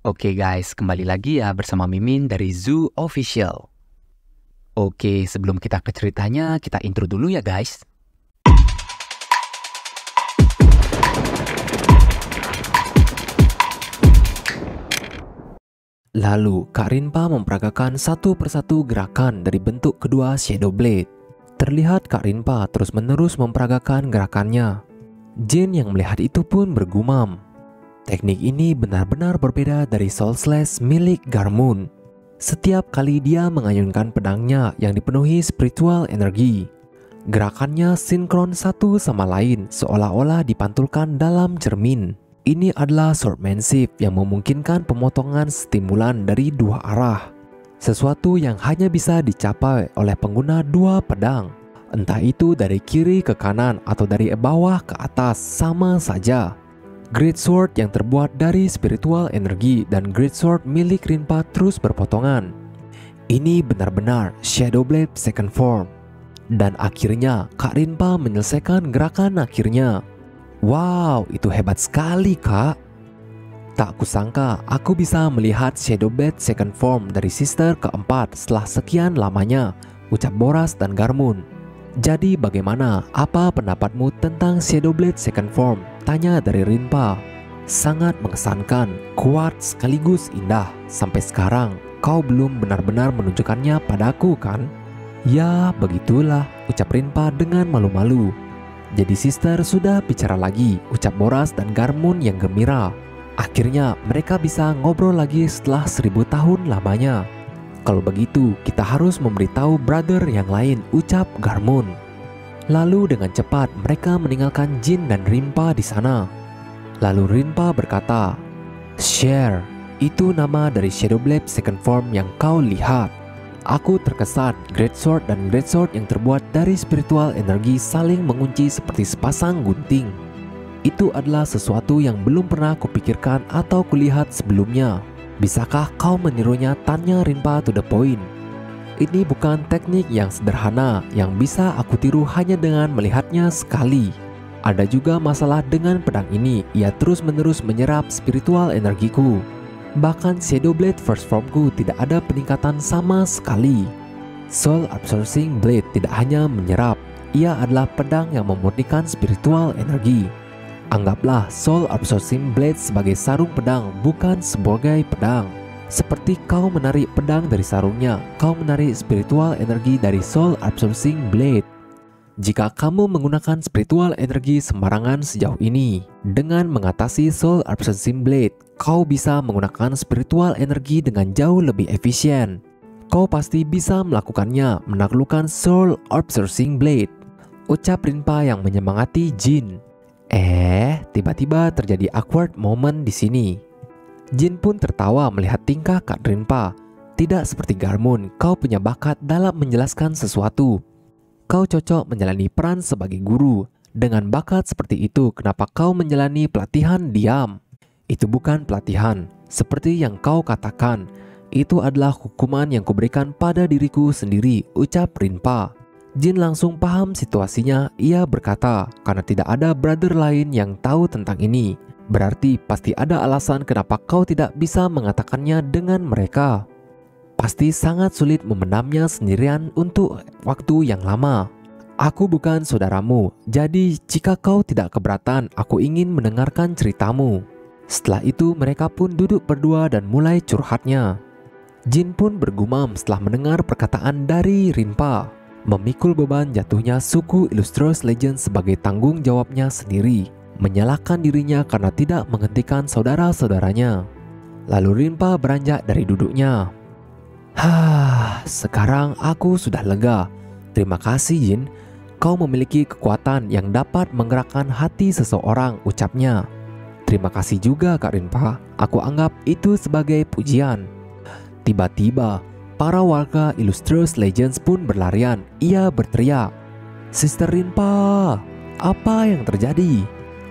Oke guys, kembali lagi ya bersama Mimin dari Zoo Official. Oke, sebelum kita ke ceritanya, kita intro dulu ya guys. Lalu, Kak Rinpa memperagakan satu persatu gerakan dari bentuk kedua Shadow Blade. Terlihat Kak Rinpa terus-menerus memperagakan gerakannya. Jin yang melihat itu pun bergumam. Teknik ini benar-benar berbeda dari Soul Slash milik Garmund. Setiap kali dia mengayunkan pedangnya yang dipenuhi spiritual energi, gerakannya sinkron satu sama lain seolah-olah dipantulkan dalam cermin. Ini adalah swordmanship yang memungkinkan pemotongan stimulan dari dua arah. Sesuatu yang hanya bisa dicapai oleh pengguna dua pedang. Entah itu dari kiri ke kanan atau dari bawah ke atas, sama saja. Great Sword yang terbuat dari spiritual energi dan Great Sword milik Rinpa terus berpotongan. Ini benar-benar Shadow Blade second form. Dan akhirnya Kak Rinpa menyelesaikan gerakan akhirnya. Wow, itu hebat sekali kak. Tak kusangka aku bisa melihat Shadow Blade second form dari sister keempat setelah sekian lamanya, ucap Boras dan Garmund. Jadi bagaimana? Apa pendapatmu tentang Shadow Blade second form? Tanya dari Rinpa. Sangat mengesankan, kuat sekaligus indah. Sampai sekarang kau belum benar-benar menunjukkannya padaku kan? Ya begitulah, ucap Rinpa dengan malu-malu. Jadi sister sudah bicara lagi, ucap Boras dan Garmund yang gembira. Akhirnya mereka bisa ngobrol lagi setelah 1000 tahun lamanya. Kalau begitu kita harus memberitahu brother yang lain, ucap Garmund. Lalu dengan cepat mereka meninggalkan Jin dan Rinpa di sana. Lalu Rinpa berkata, "Share, itu nama dari Shadow Blade second form yang kau lihat. Aku terkesan Great Sword dan Great Sword yang terbuat dari spiritual energi saling mengunci seperti sepasang gunting. Itu adalah sesuatu yang belum pernah kupikirkan atau kulihat sebelumnya. Bisakah kau menirunya?" tanya Rinpa to the point. Ini bukan teknik yang sederhana yang bisa aku tiru hanya dengan melihatnya sekali. Ada juga masalah dengan pedang ini, ia terus-menerus menyerap spiritual energiku. Bahkan Shadow Blade first formku tidak ada peningkatan sama sekali. Soul Absorbing Blade tidak hanya menyerap, ia adalah pedang yang memurnikan spiritual energi. Anggaplah Soul Absorbing Blade sebagai sarung pedang, bukan sebagai pedang. Seperti kau menarik pedang dari sarungnya, kau menarik spiritual energi dari Soul Absorbing Blade. Jika kamu menggunakan spiritual energi sembarangan sejauh ini, dengan mengatasi Soul Absorbing Blade, kau bisa menggunakan spiritual energi dengan jauh lebih efisien. Kau pasti bisa melakukannya, menaklukkan Soul Absorbing Blade, ucap Rinpa yang menyemangati Jin. Tiba-tiba terjadi awkward moment di sini. Jin pun tertawa melihat tingkah Kak Rinpa. Tidak seperti Garmund, kau punya bakat dalam menjelaskan sesuatu. Kau cocok menjalani peran sebagai guru. Dengan bakat seperti itu, kenapa kau menjalani pelatihan diam? Itu bukan pelatihan, seperti yang kau katakan. Itu adalah hukuman yang kuberikan pada diriku sendiri, ucap Rinpa. Jin langsung paham situasinya. Ia berkata, karena tidak ada brother lain yang tahu tentang ini, berarti pasti ada alasan kenapa kau tidak bisa mengatakannya dengan mereka. Pasti sangat sulit memendamnya sendirian untuk waktu yang lama. Aku bukan saudaramu, jadi jika kau tidak keberatan, aku ingin mendengarkan ceritamu. Setelah itu mereka pun duduk berdua dan mulai curhatnya. Jin pun bergumam setelah mendengar perkataan dari Rinpa. Memikul beban jatuhnya suku Illustrious Legend sebagai tanggung jawabnya sendiri. Menyalahkan dirinya karena tidak menghentikan saudara-saudaranya. Lalu Rinpa beranjak dari duduknya. Sekarang aku sudah lega. Terima kasih Jin. Kau memiliki kekuatan yang dapat menggerakkan hati seseorang, ucapnya. Terima kasih juga Kak Rinpa. Aku anggap itu sebagai pujian. Tiba-tiba, para warga Illustrious Legends pun berlarian. Ia berteriak, "Sister Rinpa, apa yang terjadi?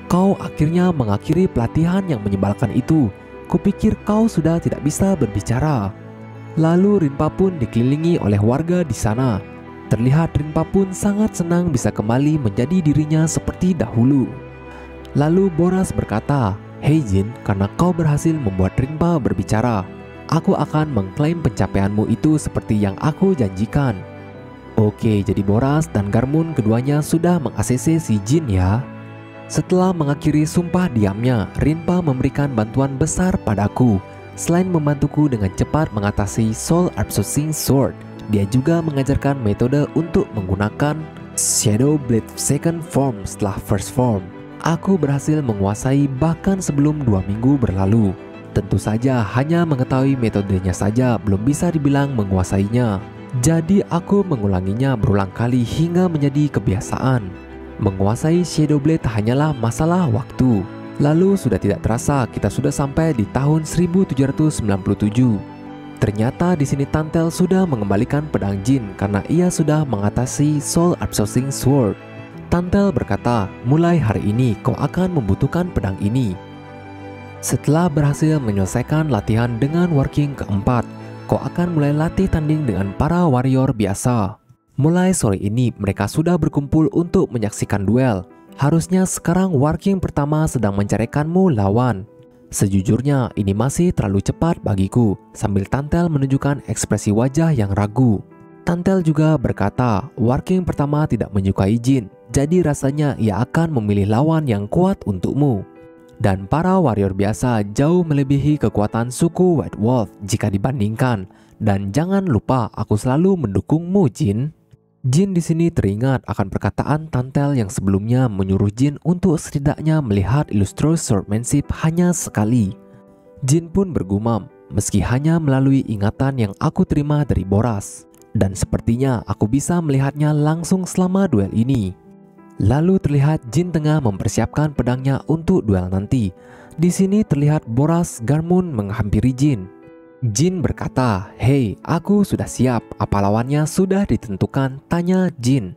Kau akhirnya mengakhiri pelatihan yang menyebalkan itu. Kupikir kau sudah tidak bisa berbicara." Lalu Rinpa pun dikelilingi oleh warga di sana. Terlihat Rinpa pun sangat senang bisa kembali menjadi dirinya seperti dahulu. Lalu Boras berkata, "Hei Jin, karena kau berhasil membuat Rinpa berbicara, aku akan mengklaim pencapaianmu itu seperti yang aku janjikan." Oke, jadi Boras dan Garmun keduanya sudah meng-ACC si Jin ya. Setelah mengakhiri sumpah diamnya, Rinpa memberikan bantuan besar padaku. Selain membantuku dengan cepat mengatasi Soul Absorbing Sword, dia juga mengajarkan metode untuk menggunakan Shadow Blade Second Form setelah First Form. Aku berhasil menguasai bahkan sebelum 2 minggu berlalu. Tentu saja hanya mengetahui metodenya saja belum bisa dibilang menguasainya. Jadi aku mengulanginya berulang kali hingga menjadi kebiasaan. Menguasai Shadow Blade hanyalah masalah waktu. Lalu sudah tidak terasa kita sudah sampai di tahun 1797. Ternyata di sini Tantel sudah mengembalikan pedang Jin karena ia sudah mengatasi Soul Absorbing Sword. Tantel berkata, "Mulai hari ini kau akan membutuhkan pedang ini." Setelah berhasil menyelesaikan latihan dengan working keempat, kau akan mulai latih tanding dengan para warrior biasa. Mulai sore ini mereka sudah berkumpul untuk menyaksikan duel. Harusnya sekarang working pertama sedang mencarikanmu lawan. Sejujurnya ini masih terlalu cepat bagiku, sambil Tantel menunjukkan ekspresi wajah yang ragu. Tantel juga berkata, working pertama tidak menyukai Jin, jadi rasanya ia akan memilih lawan yang kuat untukmu. Dan para warrior biasa jauh melebihi kekuatan suku White Wolf jika dibandingkan. Dan jangan lupa aku selalu mendukungmu Jin. Jin di sini teringat akan perkataan Tantel yang sebelumnya menyuruh Jin untuk setidaknya melihat Illustrious Swordmanship hanya sekali. Jin pun bergumam, meski hanya melalui ingatan yang aku terima dari Boras. Dan sepertinya aku bisa melihatnya langsung selama duel ini. Lalu terlihat Jin tengah mempersiapkan pedangnya untuk duel nanti. Di sini terlihat Boras Garmun menghampiri Jin. Jin berkata, "Hei, aku sudah siap. Apa lawannya sudah ditentukan?" tanya Jin.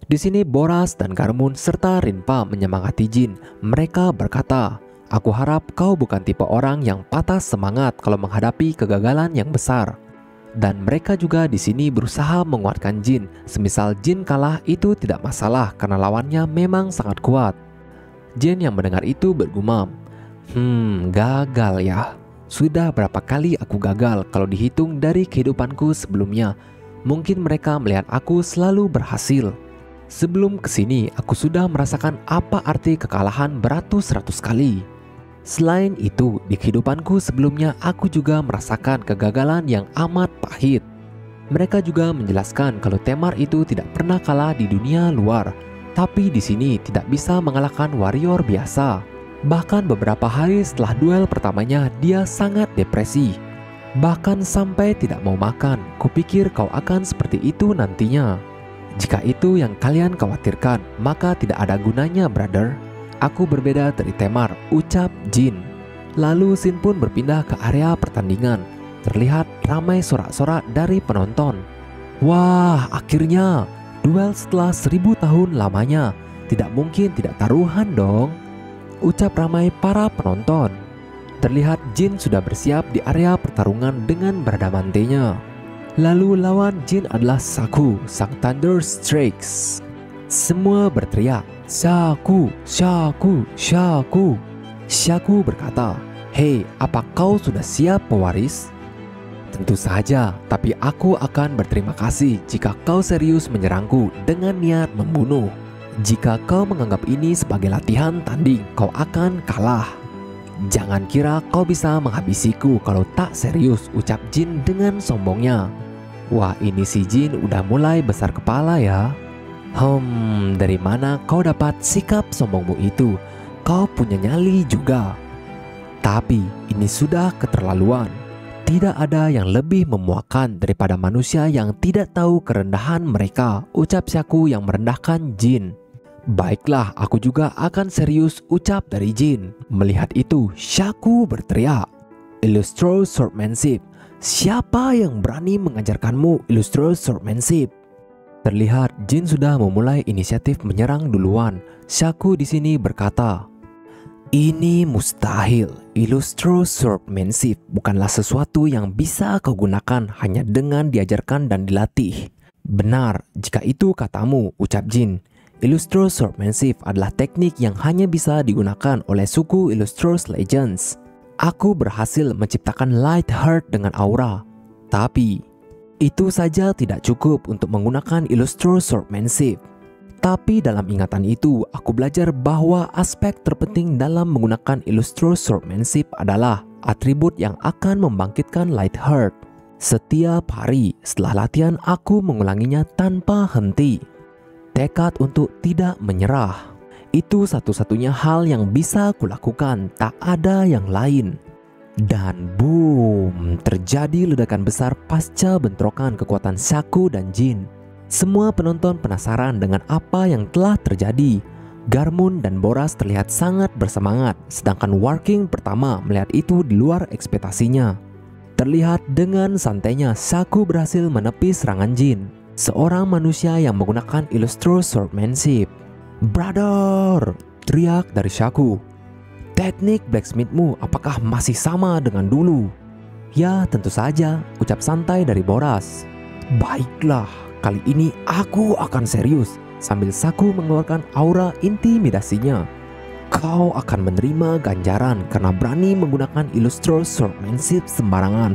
Di sini Boras dan Garmun serta Rinpa menyemangati Jin. Mereka berkata, "Aku harap kau bukan tipe orang yang patah semangat kalau menghadapi kegagalan yang besar." Dan mereka juga di sini berusaha menguatkan Jin. Semisal Jin kalah itu tidak masalah karena lawannya memang sangat kuat. Jin yang mendengar itu bergumam, gagal ya. Sudah berapa kali aku gagal kalau dihitung dari kehidupanku sebelumnya. Mungkin mereka melihat aku selalu berhasil. Sebelum kesini aku sudah merasakan apa arti kekalahan beratus-ratus kali. Selain itu, di kehidupanku sebelumnya aku juga merasakan kegagalan yang amat pahit. Mereka juga menjelaskan kalau Temar itu tidak pernah kalah di dunia luar, tapi di sini tidak bisa mengalahkan warrior biasa. Bahkan beberapa hari setelah duel pertamanya dia sangat depresi. Bahkan sampai tidak mau makan. Kupikir kau akan seperti itu nantinya. Jika itu yang kalian khawatirkan, maka tidak ada gunanya, brother. Aku berbeda dari Temar, ucap Jin. Lalu Sin pun berpindah ke area pertandingan. Terlihat ramai sorak-sorak dari penonton. Wah, akhirnya duel setelah 1000 tahun lamanya. Tidak mungkin tidak taruhan dong, ucap ramai para penonton. Terlihat Jin sudah bersiap di area pertarungan dengan berdamantenya. Lalu lawan Jin adalah Shaku, sang Thunder Strikes. Semua berteriak, "Shaku, Shaku, Shaku." Shaku berkata, "Hei, apa kau sudah siap pewaris?" "Tentu saja, tapi aku akan berterima kasih jika kau serius menyerangku dengan niat membunuh. Jika kau menganggap ini sebagai latihan tanding, kau akan kalah. Jangan kira kau bisa menghabisiku kalau tak serius," ucap Jin dengan sombongnya. Wah, ini si Jin udah mulai besar kepala ya. Dari mana kau dapat sikap sombongmu itu? Kau punya nyali juga. Tapi ini sudah keterlaluan. Tidak ada yang lebih memuakkan daripada manusia yang tidak tahu kerendahan mereka, ucap Shaku yang merendahkan Jin. Baiklah, aku juga akan serius, ucap dari Jin. Melihat itu, Shaku berteriak, "Illustrious Swordmanship. Siapa yang berani mengajarkanmu Illustrious Swordmanship?" Terlihat Jin sudah memulai inisiatif menyerang duluan. Shaku di sini berkata, "Ini mustahil. Illustrious Swordmanship bukanlah sesuatu yang bisa kau gunakan hanya dengan diajarkan dan dilatih." "Benar, jika itu katamu," ucap Jin. Illustros Swordmanship adalah teknik yang hanya bisa digunakan oleh suku Illustros Legends. Aku berhasil menciptakan Light Heart dengan aura. Tapi, itu saja tidak cukup untuk menggunakan Illustros Swordmanship. Tapi dalam ingatan itu, aku belajar bahwa aspek terpenting dalam menggunakan Illustros Swordmanship adalah atribut yang akan membangkitkan Light Heart. Setiap hari setelah latihan, aku mengulanginya tanpa henti. Tekad untuk tidak menyerah. Itu satu-satunya hal yang bisa kulakukan, tak ada yang lain. Dan boom, terjadi ledakan besar pasca bentrokan kekuatan Shaku dan Jin. Semua penonton penasaran dengan apa yang telah terjadi. Garmund dan Boras terlihat sangat bersemangat, sedangkan Warking pertama melihat itu di luar ekspektasinya. Terlihat dengan santainya Shaku berhasil menepis serangan Jin, seorang manusia yang menggunakan Illustros Swordmanship. "Brother!" teriak dari Shaku. "Teknik blacksmithmu apakah masih sama dengan dulu?" "Ya, tentu saja," ucap santai dari Boras. "Baiklah, kali ini aku akan serius," sambil Shaku mengeluarkan aura intimidasinya. "Kau akan menerima ganjaran karena berani menggunakan Illustros Swordmanship sembarangan.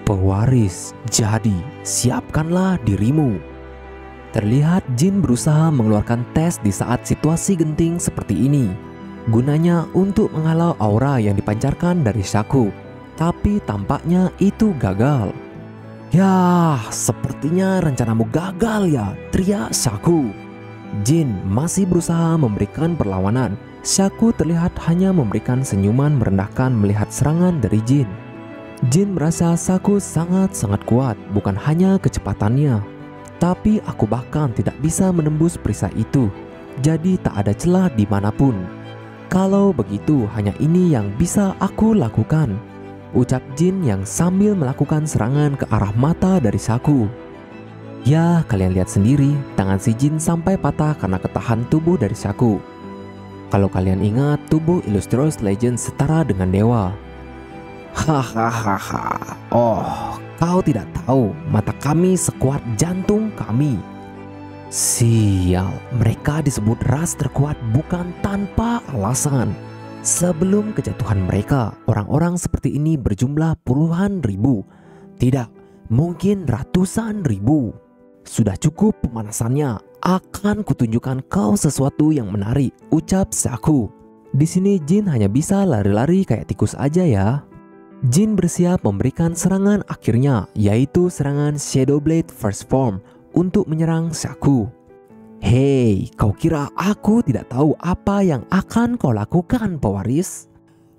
Pewaris, jadi siapkanlah dirimu." Terlihat Jin berusaha mengeluarkan tes di saat situasi genting seperti ini. Gunanya untuk menghalau aura yang dipancarkan dari Shaku. Tapi tampaknya itu gagal. "Yah, sepertinya rencanamu gagal ya," teriak Shaku. Jin masih berusaha memberikan perlawanan. Shaku terlihat hanya memberikan senyuman merendahkan melihat serangan dari Jin. Jin merasa Shaku sangat-sangat kuat, bukan hanya kecepatannya. Tapi aku bahkan tidak bisa menembus perisai itu, jadi tak ada celah dimanapun. "Kalau begitu, hanya ini yang bisa aku lakukan," ucap Jin yang sambil melakukan serangan ke arah mata dari Shaku. Ya, kalian lihat sendiri, tangan si Jin sampai patah karena ketahan tubuh dari Shaku. Kalau kalian ingat, tubuh Illustros Legends setara dengan dewa. "Hahaha, oh, kau tidak tahu, mata kami sekuat jantung kami." Sial, mereka disebut ras terkuat bukan tanpa alasan. Sebelum kejatuhan mereka, orang-orang seperti ini berjumlah puluhan ribu. Tidak, mungkin ratusan ribu. Sudah cukup pemanasannya, akan kutunjukkan kau sesuatu yang menarik, ucap Shaku. Di sini Jin hanya bisa lari-lari kayak tikus aja ya. Jin bersiap memberikan serangan akhirnya, yaitu serangan Shadow Blade First Form untuk menyerang Shaku. "Hei, kau kira aku tidak tahu apa yang akan kau lakukan, pewaris?"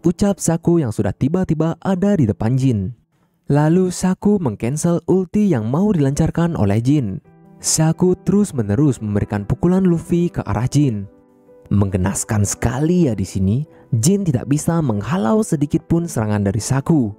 ucap Shaku yang sudah tiba-tiba ada di depan Jin. Lalu Shaku mengcancel ulti yang mau dilancarkan oleh Jin. Shaku terus-menerus memberikan pukulan Luffy ke arah Jin. Menggenaskan sekali ya di sini. Jin tidak bisa menghalau sedikit pun serangan dari Shaku.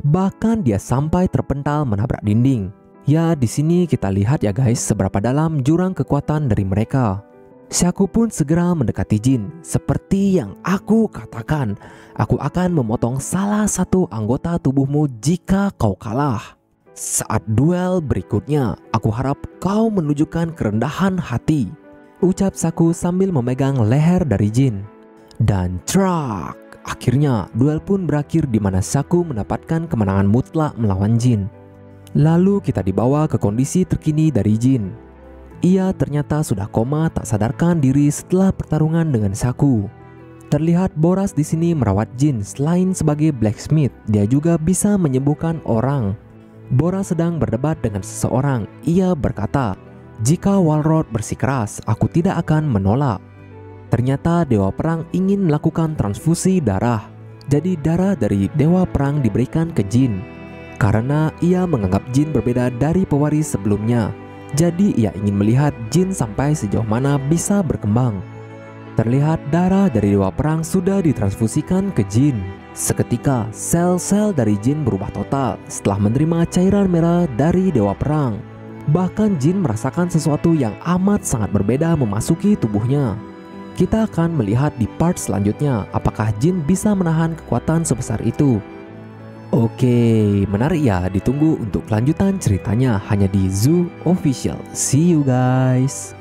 Bahkan dia sampai terpental menabrak dinding. Ya, di sini kita lihat ya guys seberapa dalam jurang kekuatan dari mereka. Shaku pun segera mendekati Jin. "Seperti yang aku katakan, aku akan memotong salah satu anggota tubuhmu jika kau kalah. Saat duel berikutnya, aku harap kau menunjukkan kerendahan hati," ucap Shaku sambil memegang leher dari Jin. Dan trak, akhirnya duel pun berakhir di mana Shaku mendapatkan kemenangan mutlak melawan Jin. Lalu kita dibawa ke kondisi terkini dari Jin. Ia ternyata sudah koma tak sadarkan diri setelah pertarungan dengan Shaku. Terlihat Boras di sini merawat Jin. Selain sebagai blacksmith, dia juga bisa menyembuhkan orang. Boras sedang berdebat dengan seseorang. Ia berkata, "Jika Walrod bersikeras, aku tidak akan menolak." Ternyata Dewa Perang ingin melakukan transfusi darah. Jadi darah dari Dewa Perang diberikan ke Jin. Karena ia menganggap Jin berbeda dari pewaris sebelumnya. Jadi ia ingin melihat Jin sampai sejauh mana bisa berkembang. Terlihat darah dari Dewa Perang sudah ditransfusikan ke Jin. Seketika sel-sel dari Jin berubah total setelah menerima cairan merah dari Dewa Perang. Bahkan Jin merasakan sesuatu yang amat sangat berbeda memasuki tubuhnya. Kita akan melihat di part selanjutnya apakah Jin bisa menahan kekuatan sebesar itu. Oke, menarik ya, ditunggu untuk kelanjutan ceritanya hanya di Zoo Official. See you guys.